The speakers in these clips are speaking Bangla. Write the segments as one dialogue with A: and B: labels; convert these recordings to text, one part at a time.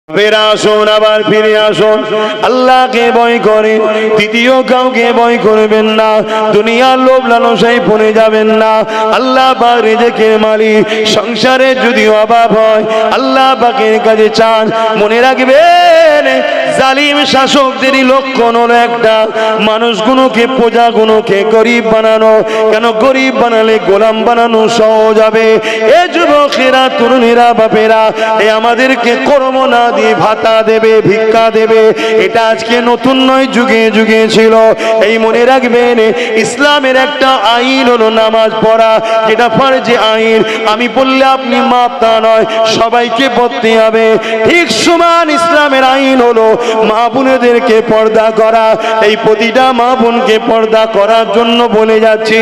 A: ফের আসুন, আবার ফিরে আসুন, আল্লাহকে ভয় করে তৃতীয় কাউকে ভয় করবেন না, দুনিয়ার লোভ লালসায় পড়ে যাবেন না। আল্লাহ পাক রিজেকের মালিক, সংসারে যদি অভাব হয় আল্লাহ পাকের কাছে চান। মনে রাখবেন জালিম শাসকদেরই লক্ষণ হলো একটা, মানুষগুলোকে প্রজাগুলোকে গরিব বানানো। কেন গরিব বানালে গোলাম বানানো সহজ হবে। এ যুবকেরা, তরুণীরা, বাপেরা, এ আমাদেরকে কর্ম না দিয়ে ভাতা দেবে, ভিক্ষা দেবে, এটা আজকে নতুন নয়, যুগে যুগে ছিল। এই মনে রাখবেন ইসলামের একটা আইন হলো নামাজ পড়া, যেটা ফরজে আইন। আমি বললে আপনি মাপ তা নয়, সবাইকে পড়তে হবে। ঠিক সমান ইসলামের আইন হলো মা বোনেদেরকে পর্দা করা। এই প্রতিটা মা বোনকে পর্দা করার জন্য বলে যাচ্ছি,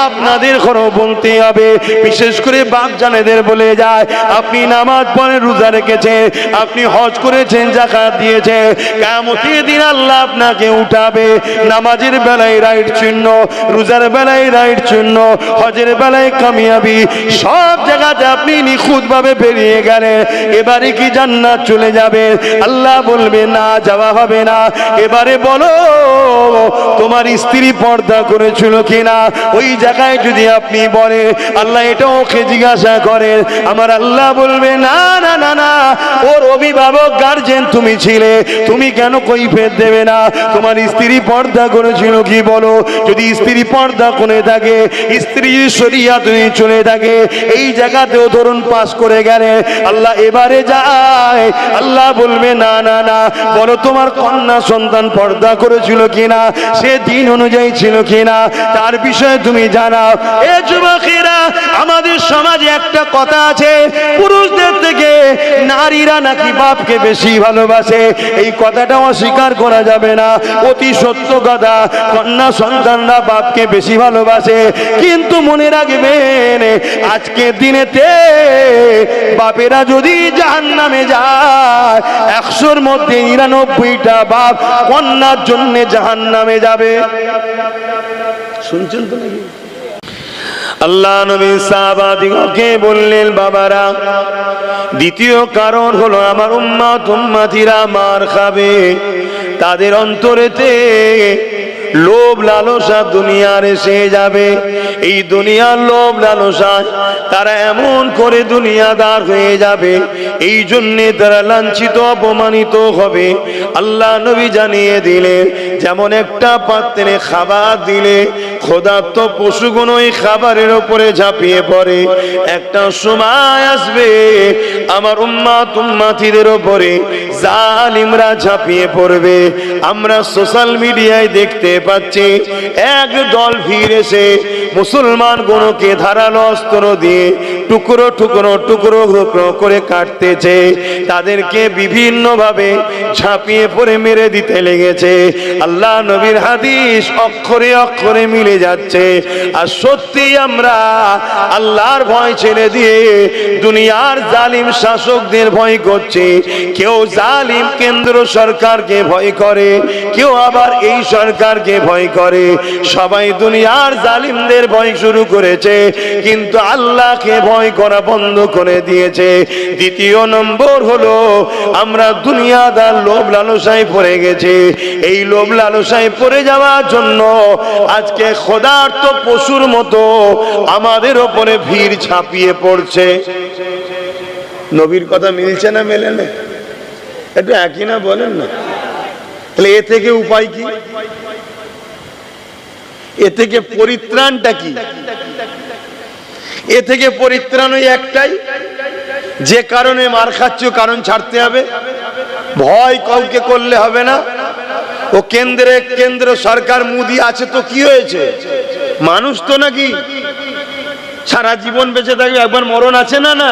A: আপনাদের ঘরও বলতে হবে। বিশেষ করে বাপ জানেদের বলে যায়, আপনি নামাজ পড়েন, রোজা রেখেছেন, আপনি হজ করেছেন, যাকাত দিয়েছেন, কিয়ামতের দিন আল্লাহ আপনাকে উঠাবে। নামাজের বেলায় রাইট চিহ্ন, রোজার বেলায় রাইট চিহ্ন, হজের বেলায় কামিয়াবি, সব জায়গাতে আপনি নিখুঁতভাবে বেরিয়ে গেলেন। এবারে কি জান্নাত চলে যাবে? আল্লাহ বলবে না, যাওয়া হবে না। এবারে বলো তোমার স্ত্রী পর্দা করেছিল কিনা? ওই জায়গায় যদি আপনি বলেন, আল্লাহ এটা ওকে জিজ্ঞাসা করেন, আমার আল্লাহ বলবে না না না না, ওর অভিভাবক গার্জেন তুমি ছিলে, তুমি কেন কৈফিয়ত দেবে না? তোমার স্ত্রী পর্দা করেছিল কি বলো? যদি স্ত্রী পর্দা করে থাকে, স্ত্রী শরিয়াত চলে থাকে, এই জায়গাতেও ধরুন পাস করে গেলে, আল্লাহ এবারে যায়, আল্লাহ বলবে না না না, বলো তোমার কন্যা সন্তান পর্দা করেছিল কিনা, সে দিন অনুযায়ী ছিল কিনা, তার বিষয়ে তুমি জানাও। এ যুবকেরা, আমাদের সমাজে একটা কথা আছে, পুরুষদের থেকে নারীরা নাকি বাপকে বেশি ভালোবাসে। এই কথাটা অস্বীকার করা যাবে না, অতি সত্য কথা। কন্যা সন্তানরা বাপকে বেশি ভালোবাসে, কিন্তু মনে রাখবেন আজকের দিনেতে বাপেরা যদি জাহান্নামে যায়, 100-র মধ্যে 99টা বাপ কন্যার জন্য জাহান্নামে যাবে। শুনছেন তো নাকি? আল্লাহ নবী সাহাবাদিগকে বললেন, বাবারা, দ্বিতীয় কারণ হলো আমার উম্মতিরা মার খাবে। তাদের অন্তরেতে লোভ লালসা দুনিয়ার এসে যাবে। এই দুনিয়ার লোভ লালসা তারা এমন করে দুনিয়াদার হয়ে যাবে, এই জন্যে তারা লাঞ্ছিত অপমানিত হবে। আল্লাহ নবী জানিয়ে দিলেন, যেমন একটা পাত্রে খাবার দিলে ক্ষুধার্ত পশুগুলো ওই খাবারের উপরে ঝাঁপিয়ে পড়ে, একটা সময় আসবে আমার উম্মতিদের উপরে জালিমরা ঝাঁপিয়ে পড়বে। আমরা সোশ্যাল মিডিয়ায় দেখতে পাচ্ছি, এক দল ভিড় এসে মুসলমান গণকে ধারালো অস্ত্র দিয়ে টুকরো টুকরো টুকরো টুকরো করে কাটতেছে, তাদেরকে বিভিন্ন ভাবে ঝাঁপিয়ে পড়ে মেরে দিতে লেগেছে। আল্লাহ নবীর হাদিস অক্ষরে অক্ষরে মিলে যাচ্ছে। আর সত্যি আমরা আল্লাহর ভয় ছেড়ে দিয়ে দুনিয়ার জালিম শাসকদের ভয় করছি। কেউ জালিম কেন্দ্র সরকারকে ভয় করে, কেউ আবার এই সরকারকে ভয় করে। সবাই দুনিয়ার জালিমদের ভয় শুরু করেছে, কিন্তু আল্লাহকে ভয় করা বন্ধ করে দিয়েছে। দ্বিতীয় নম্বর হলো আমরা দুনিয়াদার লোভ লালসায় পড়ে গেছি। এই লোভ লালসায় পড়ে যাওয়ার জন্য আজকে ক্ষুধার্ত পশুর মতো আমাদের ওপরে ভিড় ছাপিয়ে পড়ছে। নবীর কথা মিলছে না মেলে না? একটু একই না বলেন না? তাহলে এ থেকে উপায় কি? এ থেকে পরিত্রাণটা কি? এ থেকে পরিত্রাণ ওই একটাই, যে কারণে মার খাচ্ছ কারণ ছাড়তে হবে। ভয় কাউকে করলে হবে না। ও কেন্দ্র সরকার মোদি আছে তো কি হয়েছে? মানুষ তো নাকি সারা জীবন বেঁচে থাকবে, একবার মরণ আছে না? না,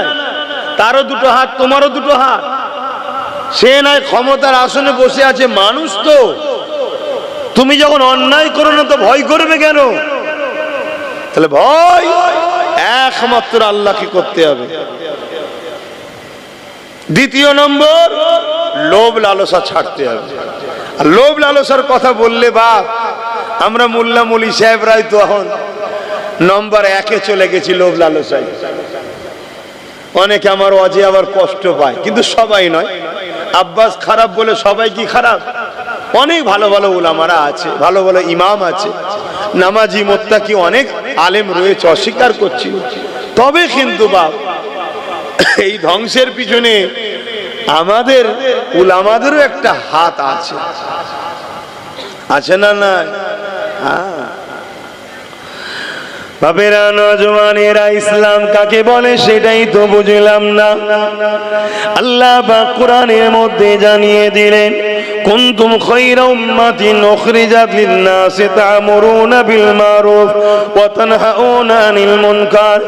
A: তারও দুটো হাত, তোমারও দুটো হাত। সে নয় ক্ষমতার আসনে বসে আছে, মানুষ তো। তুমি যখন অন্যায় করো না তো ভয় করবে কেন? তাহলে ভয় একমাত্র আল্লাহকে করতে হবে। দ্বিতীয় নম্বর, লোভ লালসা ছাড়তে হবে। আর লোভ লালসার কথা বললে বাপ, আমরা মোল্লা মলি সাহেবরাই তো এখন নম্বর 1-এ চলে গেছি লোভ লালসায়। অনেকে আমার অজে আবার কষ্ট পায়, কিন্তু সবাই নয়। আব্বাস খারাপ বলে সবাই কি খারাপ? অনেক ভালো ভালো উলামারা আছে, ভালো ভালো ইমাম আছে, নামাজি মুত্তাকি অনেক আলেম রয়েছে, অস্বীকার করছি। তবে কিন্তু বাপ, এই ধ্বংসের পিছনে আমাদের উলামাদেরও একটা হাত আছে, আছে না? না, হ্যাঁ। বাপেরা, নওজওয়ানেরা, ইসলাম কাকে বলে সেটাই তো বুঝলাম না। আল্লাহ পাক কোরআনের মধ্যে জানিয়ে দিলেন, কুনতুম খায়রা উম্মাতিন উখরিজাত লিন-নাসি তা'মুরুনা বিল মারুফ ওয়া তানহাউনা আনিল মুনকার।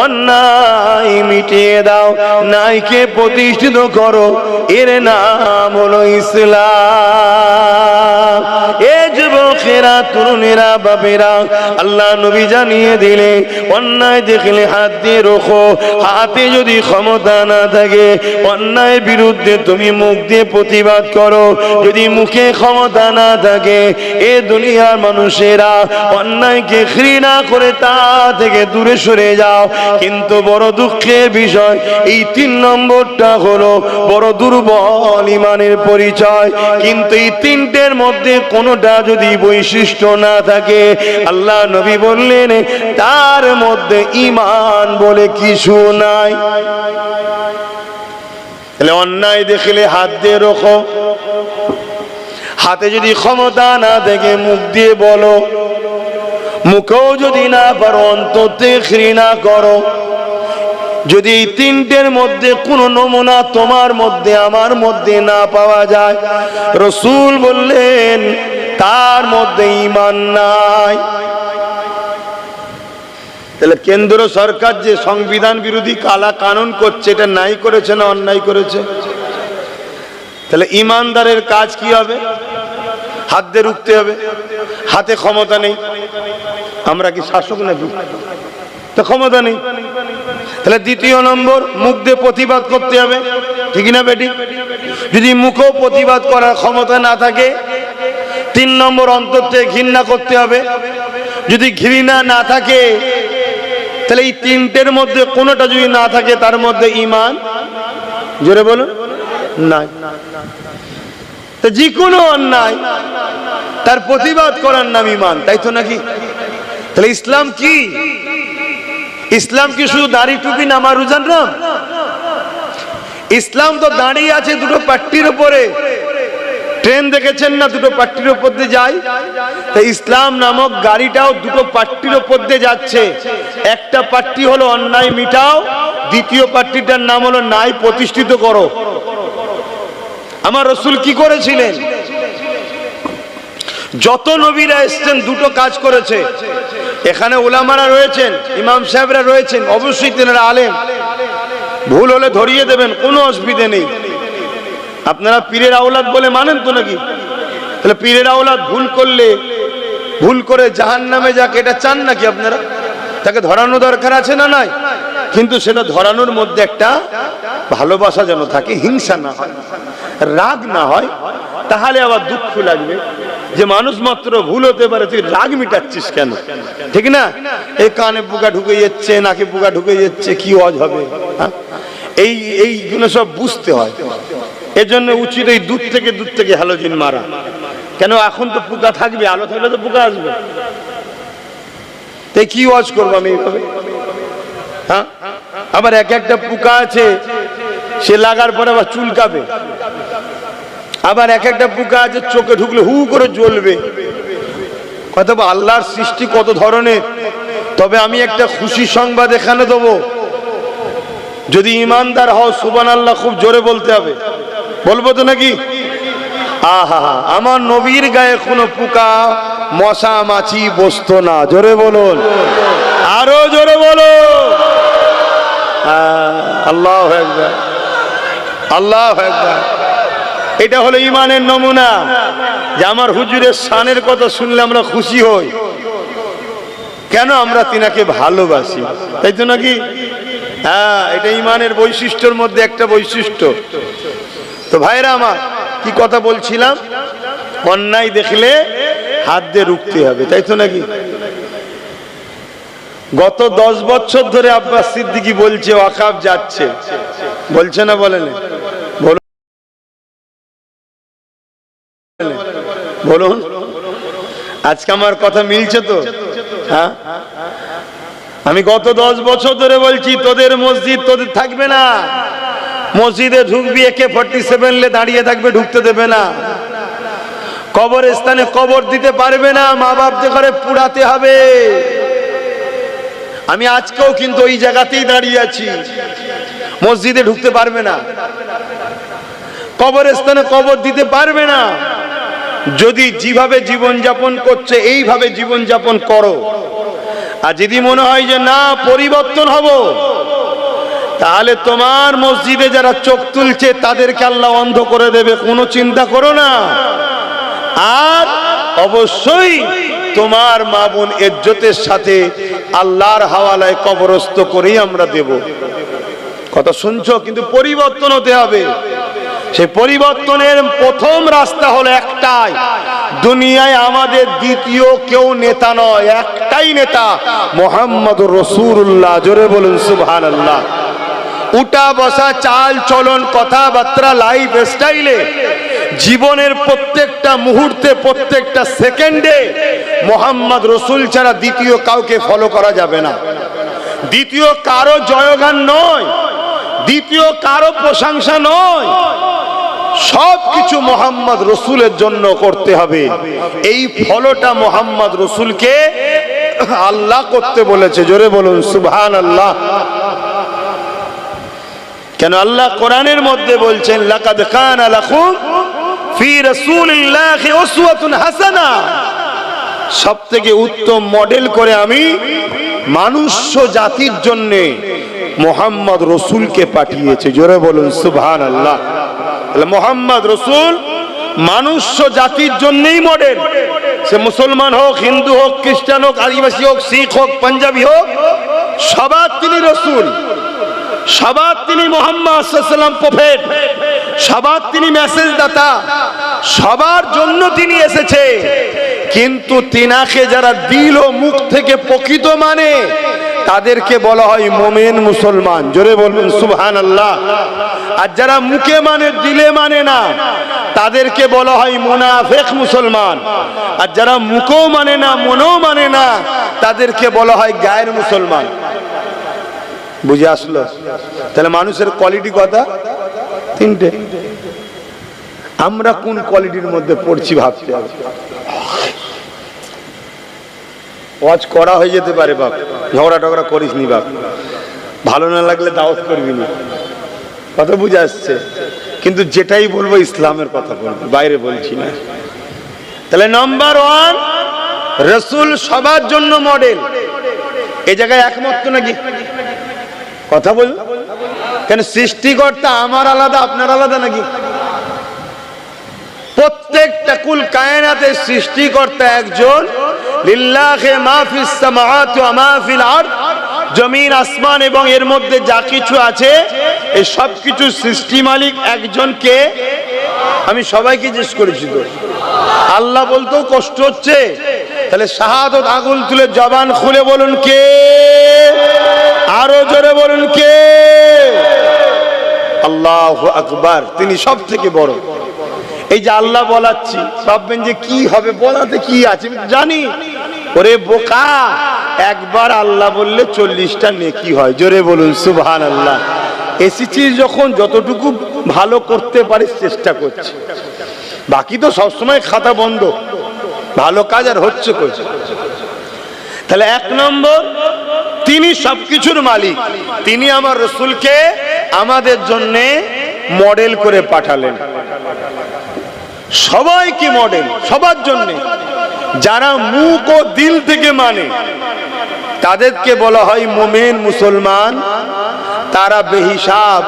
A: অন্যায় মিটিয়ে দাও, ন্যায়কে প্রতিষ্ঠিত করো, এর নাম হলো ইসলাম। এ যুবকেরা, তরুণেরা, বাপেরা, আল্লাহ নবী জানিয়ে দিলে অন্যায় দেখলে হাত দিয়ে রোখো। হাতে যদি ক্ষমতা না থাকে, অন্যায়ের বিরুদ্ধে তুমি মুখ দিয়ে প্রতিবাদ করো। যদি মুখে ক্ষমতা না থাকে, এ দুনিয়ার মানুষেরা অন্যায়কে ঘৃণা করে তা থেকে দূরে সরে যাও। কিন্তু বড় দুঃখের বিষয়, এই 3 নম্বরটা হলো বড় দুর্বল ইমানের পরিচয়। কিন্তু এই 3টের মধ্যে কোনোটা যদি বৈশিষ্ট্য না থাকে, আল্লাহ নবী বললেন তার মধ্যে ঈমান বলে কিছু নাই। তাহলে অন্যায় দেখলে হাত দিয়ে রোখো, হাতে যদি ক্ষমতা না থাকে মুখ দিয়ে বলো, মুখেও যদি না পারো অন্তর থেকে ঘৃণা করো। যদি এই 3টের মধ্যে কোনো নমুনা তোমার মধ্যে আমার মধ্যে না পাওয়া যায়, রাসূল বললেন তার মধ্যে ঈমান নাই। তাহলে কেন্দ্র সরকার যে সংবিধান বিরোধী কালা কানুন করছে, এটা নাই করেছে না অন্যায় করেছে? তাহলে ইমানদারের কাজ কি হবে? হাত দিয়ে রুখতে হবে। হাতে ক্ষমতা নেই, আমরা কি শাসক নাকি? তো ক্ষমতা নেই। তাহলে 2 নম্বর, মুখ দিয়ে প্রতিবাদ করতে হবে, ঠিক না বেটি? যদি মুখেও প্রতিবাদ করার ক্ষমতা না থাকে, 3 নম্বর, অন্তর থেকে ঘৃণা করতে হবে। যদি ঘৃণা না থাকে, তাহলে এই 3টের মধ্যে কোনোটা যদি না থাকে, তার মধ্যে ঈমান, জোরে বলুন, নাই। তো যে কোনো অন্যায় তার প্রতিবাদ করার নাম ঈমান, তাই তো নাকি? তাহলে ইসলাম কি? ইসলাম কি শুধু দাড়ি টুপি নামা রোজার নাম? ইসলাম তো দাঁড়িয়ে আছে 2টো পাট্টির উপরে। ট্রেন দেখেছেন না, 2টো পাট্টির উপর দিয়ে যায়? তাই ইসলাম নামক গাড়িটাও 2টো পাট্টির উপর দিয়ে যাচ্ছে। একটা পাট্টি হলো অন্যায় মিটাও, দ্বিতীয় পাট্টিটার নাম হলো ন্যায় প্রতিষ্ঠিত করো। আমার রাসূল কি করেছিলেন? যত নবীরা এসেছেন 2টো কাজ করেছে। এখানে উলামারা রয়েছেন, ইমাম সাহেবরা রয়েছেন, অবশ্যই তেনারা আলেম, ভুল হলে ধরিয়ে দেবেন, কোনো অসুবিধা নেই। আপনারা পীরের আওলাদ বলে মানেন তো নাকি? তাহলে পীরের আওলাদ ভুল করলে, ভুল করে জাহান্নামে যাক, এটা চান নাকি আপনারা? তাকে ধরানো দরকার আছে না নাই? কিন্তু সেটা ধরানোর মধ্যে একটা ভালোবাসা যেন থাকে, হিংসা না হয়, রাগ না হয়। তাহলে আবার দুঃখ লাগবে যে মানুষ মাত্র ভুল হতে পারে, তুই রাগ মিটাচ্ছিস কেন? ঠিক না? এই কানে পোকা ঢুকে যাচ্ছে, নাকে পোকা ঢুকে যাচ্ছে, কি ওয়াজ হবে? এইগুলো সব বুঝতে হয়। এজন্য উচিত এই দূর থেকে হ্যালোজিন মারা। কেন? এখন তো পোকা থাকবে, আলো থাকলে তো পোকা আসবে। তাই কি ওয়াজ করবো আমি এইভাবে? হ্যাঁ, আবার একটা পোকা আছে, সে লাগার পরে আবার চুলকাবে। আবার একটা পোকা আছে, চোখে ঢুকলে হু করে জ্বলবে। কথা বল, আল্লাহর সৃষ্টি কত ধরনের। তবে আমি একটা খুশি সংবাদ এখানে দেবো, যদি ইমানদার হও সুবহানাল্লাহ খুব জোরে বলতে হবে। বলবো তো নাকি? আহা, আমার নবীর গায়ে কোনো পোকা মশা মাছি বসতো না। জোরে বলুন, আরো জোরে বলো। আল্লাহু আকবার, আল্লাহু আকবার। এটা হলো ইমানের নমুনা, যে আমার হুজুরের শানের কথা শুনলে আমরা খুশি হই। কেন? আমরা তিনাকে ভালোবাসি, তাই তো নাকি? হ্যাঁ, এটা ইমানের বৈশিষ্ট্যের মধ্যে একটা বৈশিষ্ট্য। তো ভাইরা আমার, কি কথা বলছিলাম? অন্যায় দেখলে হাত দিয়ে রুখতে হবে, তাই তো নাকি? গত 10 বছর ধরে আব্বাস সিদ্দিকী বলছে ওয়াকফ যাচ্ছে, বলছে না? বলেন। বলুন, আজকে আমার কথা মিলছে তো? হ্যাঁ, আমি গত 10 বছর ধরে বলছি তোদের মসজিদ তোদের থাকবে না, মসজিদে ঢুকবি AK-47 লে দাঁড়িয়ে থাকবে, ঢুকতে দেবে না। কবরস্থানে কবর দিতে পারবে না, মা বাপদের ঘরে পুড়াতে হবে। আমি আজকেও কিন্তু ওই জায়গাতেই দাঁড়িয়ে আছি, মসজিদে ঢুকতে পারবে না, কবরস্থানে কবর দিতে পারবে না। যদি যেভাবে জীবন যাপন করছে এইভাবে জীবন যাপন করো, আর যদি মনে হয় যে না পরিবর্তন হব, তাহলে তোমার মসজিদে যারা চোখ তুলছে তাদেরকে আল্লাহ অন্ধ করে দেবে, কোনো চিন্তা করো না। আর অবশ্যই তোমার মা বোন ইজ্জতের সাথে আল্লাহর হাওয়ালায় কবরস্থ করেই আমরা দেব। কথা শুনছো? কিন্তু পরিবর্তন হতে হবে। সেই পরিবর্তনের প্রথম রাস্তা হলো একটাই, দুনিয়ায় আমাদের দ্বিতীয় কেউ নেতা নয়, একটাই নেতা, মুহাম্মদুর রাসূলুল্লাহ। জোরে বলুন সুবহানাল্লাহ। উঠা বসা, চাল চলন, কথাবার্তা, লাইফ স্টাইলে, জীবনের প্রত্যেকটা মুহূর্তে, প্রত্যেকটা সেকেন্ডে মুহাম্মদ রাসূল ছাড়া দ্বিতীয় কাউকে ফলো করা যাবে না। দ্বিতীয় কারো জয়গান নয়, দ্বিতীয় কারো প্রশংসা নয়, সবকিছু মুহাম্মদ রাসূলের জন্য করতে হবে। এই ফলোটা মুহাম্মদ রাসূলকে আল্লাহ করতে বলেছে। জোরে বলুন সুবহানাল্লাহ। কেন আল্লাহ কোরআনের মধ্যে বলছেন লাকাদ কানা লাকুম ফি রাসূলিল্লাহি উসওয়াতুন হাসানা, সবথেকে উত্তম মডেল করে আমি মানুষ জাতির জন্য মুহাম্মদ রাসূলকে পাঠিয়েছি। জোরে বলুন সুবহানাল্লাহ। তাহলে মুহাম্মদ রাসূল মানুষ জাতির জন্যই মডেল। সে মুসলমান হোক, হিন্দু হোক, খ্রিস্টান হোক, আদিবাসী হোক, শিখ হোক, পাঞ্জাবি হোক, সবার তিনি রাসূল, সবার তিনি মুহাম্মদ সাল্লাল্লাহু আলাইহি ওয়াসাল্লাম প্রফেট, সবার তিনি মেসেজ দাতা, সবার জন্য তিনি এসেছে। কিন্তু তিনাকে যারা দিল ও মুখ থেকে প্রকৃত মানে তাদেরকে বলা হয় মুমিন মুসলমান। জোরে বলুন সুবহানাল্লাহ। আর যারা মুখে মানে দিলে মানে না তাদেরকে বলা হয় মুনাফিক মুসলমান। আর যারা মুখও মানে না মনও মানে না তাদেরকে বলা হয় গায়ের মুসলমান। বুঝে আসলো? তাহলে মানুষের কোয়ালিটি কথা তিনটে। আমরা কোন কোয়ালিটির মধ্যে পড়ছি ভাবতে হবে। ওয়াজ করা হয়ে যেতে পারে বাপ, ঝগড়া টগড়া করিস নি বাপ, ভালো না লাগলে দাওয়াত করবি না, কথা বুঝে আসছে? কিন্তু যেটাই বলবো ইসলামের কথা বলবো, বাইরে বলছি না। তাহলে নাম্বার 1, রাসূল সবার জন্য মডেল। এই জায়গায় একমত তো নাকি? কথা বল। কেন সৃষ্টিকর্তা আমার আলাদা আপনার আলাদা নাকি? প্রত্যেকটা কুল কায়নাতের সৃষ্টিকর্তা একজন। লিল্লাহি মা ফিস সামাওয়াতি ওয়া মা ফিল আরদ, জমিন আসমান এবং এর মধ্যে যা কিছু আছে এই সব কিছু সৃষ্টি মালিক একজন। কে? আমি সবাইকে জিজ্ঞেস করেছি তো, আল্লাহ বলতেও কষ্ট হচ্ছে। তাহলে শাহাদাত আগুন তুলে জবান খুলে বলুন কে? আরো জোরে বলুন কে? আল্লাহু আকবার। তিনি সব থেকে বড়। এই যে আল্লাহ বলাচ্ছি, ভাববেন যে কি হবে, বলাতে কি আছে জানি। ওরে বোকা, একবার আল্লাহ বললে 40টা নেকি হয়। জোরে বলুন সুবহানাল্লাহ। এসেছি যখন যতটুকু ভালো করতে পারিস চেষ্টা করছি, বাকি তো সবসময় খাতা বন্ধ, ভালো কাজ আর হচ্ছে কই। তাহলে 1 নম্বর, তিনি সবকিছুর মালিক। তিনি আমার রাসূলকে আমাদের জন্য মডেল করে পাঠালেন। সবাইকে মডেল, সবার জন্য। যারা মুখ ও দিল থেকে মানে তাদেরকে বলা হয় মুমিন মুসলমান। তারা বেহিসাব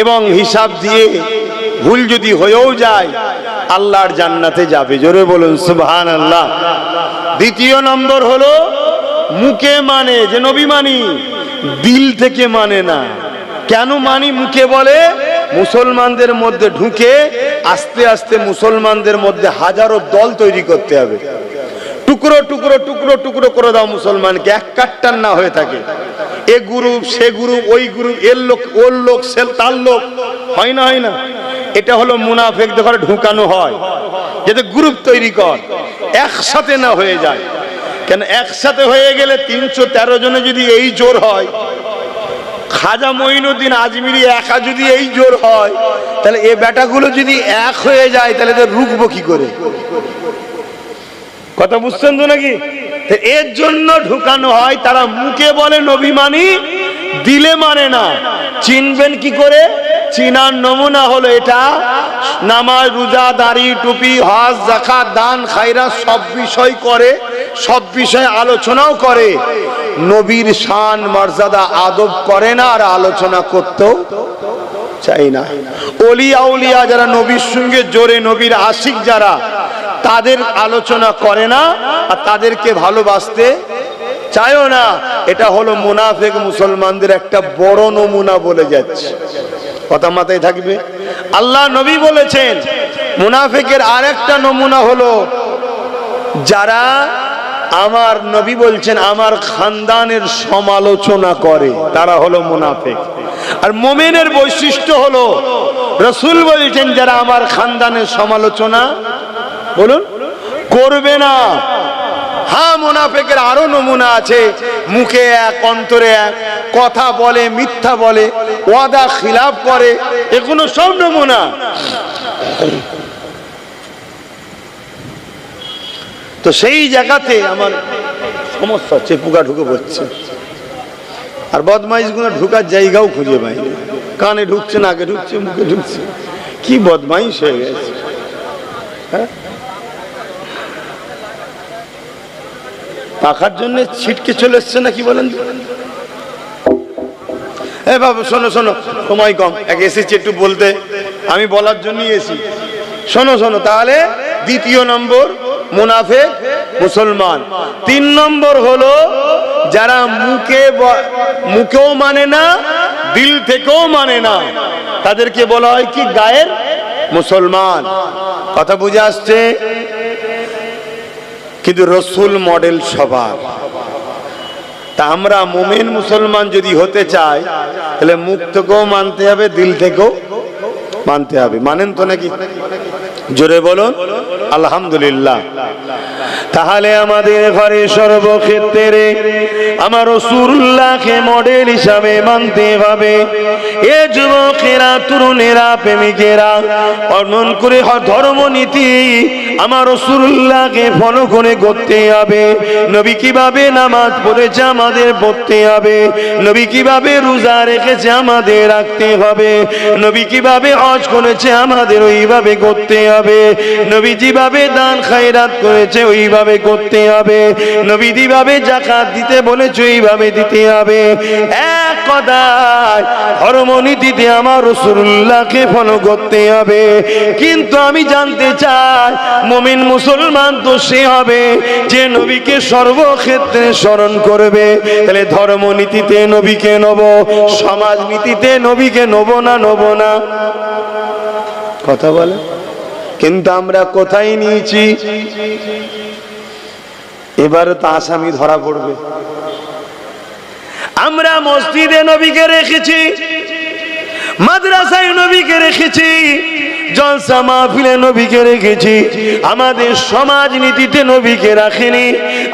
A: এবং হিসাব দিয়ে ভুল যদি হয়েও যায় আল্লাহর জান্নাতে যাবে। জোরে বলুন সুবহানাল্লাহ। দ্বিতীয় নম্বর হলো মুখে মানে যে নবী মানি, দিল থেকে মানে না। কেন মানি? মুখে বলে, মুসলমানদের মধ্যে ঢুকে আস্তে আস্তে মুসলমানদের মধ্যে হাজারো দল তৈরি করতে হবে। টুকরো টুকরো টুকরো টুকরো করে দাও মুসলমানকে, এক কাট্টার না হয়ে থাকে। এ গ্রুপ, সে গ্রুপ, ওই গ্রুপ, এর লোক, ওর লোক, সে তার লোক, হয় না, হয় না। এটা হলো মুনাফিকদের ঘরে ঢুকানো হয়। যাতে গ্রুপ তৈরি কর, একসাথে না হয়ে যায়। কেন একসাথে হয়ে গেলে 313 জনে যদি এই জোর হয়, খাজা মঈনুদ্দিন আজমিরি একা যদি এই জোর হয়, তাহলে এই বেটাগুলো যদি এক হয়ে যায় তাহলে তো রুখবো কি করে? কথা বুঝছেন তো নাকি? এর জন্য ঢুকানো হয়। তারা মুখে বলে নবী মানি, দিলে মানে না। চিনবেন কি করে? চিনার নমুনা হলো এটা, নামাজ, রোজা, দাড়ি, টুপি, হজ, যাকাত, দান, খায়রাত সব বিষয় করে, সব বিষয়ে আলোচনাও করে। নবীর শান, মর্যাদা, আদব করে না, আর আলোচনা করতেও চাই না। ওলি আউলিয়া যারা নবীর সঙ্গে জোরে, নবীর আশিক যারা, তাদের আলোচনা করে না আর তাদেরকে ভালোবাসতে চায়ও না। এটা হলো মুনাফিক মুসলমানদের একটা বড় নমুনা বলে যাচ্ছে। কথা মাথায় থাকবে। আল্লাহ নবী বলেছেন মুনাফিকের আরেকটা নমুনা হলো যারা, আমার নবী বলছেন আমার খানদানের সমালোচনা করে, তারা হলো মুনাফিক। আর মুমিনের বৈশিষ্ট্য হলো, রাসূল বলছেন যারা আমার খানদানের সমালোচনা বলুন করবে না। হ্যাঁ, মুনাফিকের আরো নমুনা আছে, মুখে এক অন্তরে এক, কথা বলে, মিথ্যা বলে, ওয়াদা খিলাফ করে, এগুলো সব নমুনা। তো সেই জায়গাতে আমার সমস্যা হচ্ছে, পোকা ঢুকে পড়ছে, আর বদমাইশ গুলো ঢুকার জায়গাও খুঁজে পাই না। কানে ঢুকছে, নাকে ঢুকছে, মুখে ঢুকছে, কি বদমাইশ হয়ে গেছে। হ্যাঁ, পাখার জন্য ছিটকে চলে এসছে না, কি বলেন? এ বাবু শোনো শোনো, সময় কম, এক এসেছি একটু বলতে, আমি বলার জন্যই এসি। শোনো শোনো, তাহলে দ্বিতীয় নম্বর মুনাফিক মুসলমান। 3 নম্বর হলো যারা মুখেও মানে না, দিল থেকেও মানে না, তাদেরকে বলা হয় কি? গায়ের মুসলমান। কথা বুঝে আসছে? কিন্তু রসুল মডেল সবার। তা আমরা মুমিন মুসলমান যদি হতে চাই, তাহলে মুখ থেকেও মানতে হবে, দিল থেকেও মানতে হবে। মানেন তো নাকি? জোরে বলুন আলহামদুলিল্লাহ। তাহলে আমাদের ঘরে সর্বক্ষেত্রে আমার রাসূলুল্লাহকে মডেল হিসাবে মানতে হবে। এ যুবকেরা, তরুণেরা, প্রেমিকেরা, অর্জন করে ধর্মনীতি আমার রাসূলুল্লাহকে ফলো করে করতে হবে। নবী কিভাবে নামাজ পড়েছে আমাদের পড়তে হবে, নবী কিভাবে রোজা রেখেছে আমাদের রাখতে হবে, নবী কিভাবে হজ করেছে আমাদের ওইভাবে করতে হবে, নবী যেভাবে দান খায়রাত করেছে ওইভাবে করতে হবে, নবী যেভাবে যাকাত দিতে বলেছে ওইভাবে দিতে হবে। এক কথায় ধর্মনীতিতে আমার রাসূলুল্লাহকে ফলো করতে হবে। কিন্তু আমি জানতে চাই, মুমিন মুসলমান তো সে হবে যে নবীকে সর্বক্ষেত্রে স্মরণ করবে। তাহলে ধর্মনীতিতে নবীকে নেব, সমাজনীতিতে নবীকে নেব না, নেব না? কথা বলে। কিন্তু আমরা কোথায় নিয়েছি? এবারে তো আসামি ধরা পড়বে। আমরা মসজিদে নবীকে রেখেছি, মাদ্রাসায় নবীকে রেখেছি, জলসা মাহফিলে নবীকে রেখেছি, আমাদের সমাজ নীতিতে নবীকে রাখিনি,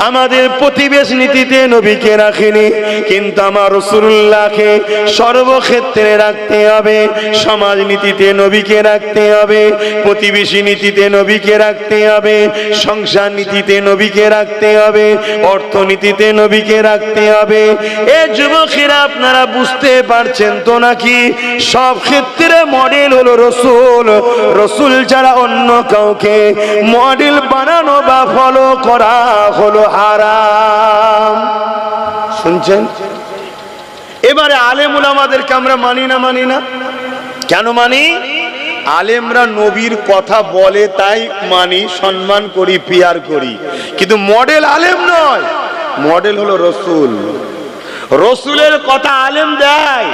A: আমাদের প্রতিবেশ নীতিতে নবীকে রাখিনি। কিন্তু আমার রাসূলুল্লাহকে সর্বক্ষেত্রে রাখতে হবে। সমাজ নীতিতে নবীকে রাখতে হবে, প্রতিবেশী নীতিতে নবীকে রাখতে হবে, সংসার নীতিতে নবীকে রাখতে হবে, অর্থনীতিতে নবীকে রাখতে হবে। এ যুবকেরা, আপনারা বুঝতে পারছেন তো নাকি? সব ক্ষেত্রে মডেল হলো রাসূল। রাসূল ছাড়া অন্য কাউকে মডেল বানানো বা ফলো করা হলো হারাম। শুনছেন? এবারে আলেম উলামাদেরকে আমরা মানি না, মানি না? কেন মানি? আলেমরা নবীর কথা বলে তাই মানি, সম্মান করি, পিয়ার করি। কিন্তু মডেল আলেম নয়, মডেল হলো রাসূল। রাসূলের কথা আলেম দেয়,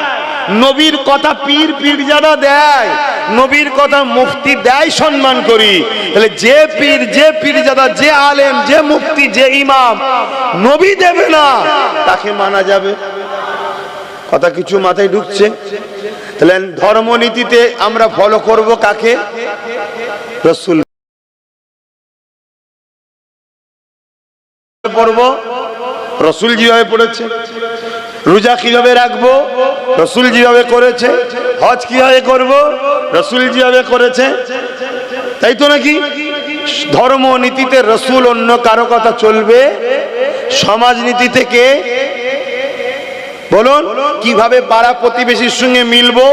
A: নবীর কথা পীর পীরজাদা দেয়, নবীর কথা মুফতি দেয়, সম্মান করি। তাহলে যে পীর, যে পীরজাদা, যে আলেম, যে মুফতি, যে ইমাম নবী দেবে না, তাকে মানা যাবে? কথা কিছু মাথায় ঢুকছে? তাহলে ধর্মনীতিতে আমরা ফলো করব কাকে? রাসূল। পড়বো? রসুল যেভাবে পড়েছে। রোজা কিভাবে রাখবো? রসুল যেভাবে করেছে। হজ কিভাবে করব? রসুল যেভাবে করেছে। তাই তো নাকি? ধর্ম নীতিতে রসুল, অন্য কারো কথা চলবে? সমাজ নীতি থেকে বলুন, কিভাবে পাড়া প্রতিবেশীর সঙ্গে মিলবো,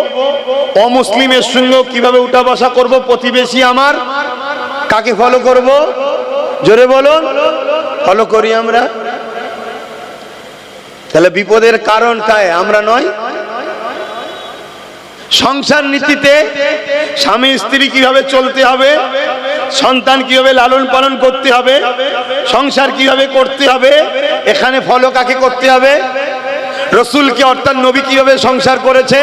A: অমুসলিমের সঙ্গে কিভাবে উঠা বসা করব, প্রতিবেশী আমার, কাকে ফলো করব? জোরে বলুন। ফলো করি আমরা। তাহলে বিপদের কারণ কায়? আমরা নয়। সংসার নীতিতে স্বামী স্ত্রী কিভাবে চলতে হবে, সন্তান কিভাবে লালন পালন করতে হবে, সংসার কিভাবে করতে হবে, এখানে ফলো কাকে করতে হবে? রসুলকে, অর্থাৎ নবী কিভাবে সংসার করেছে,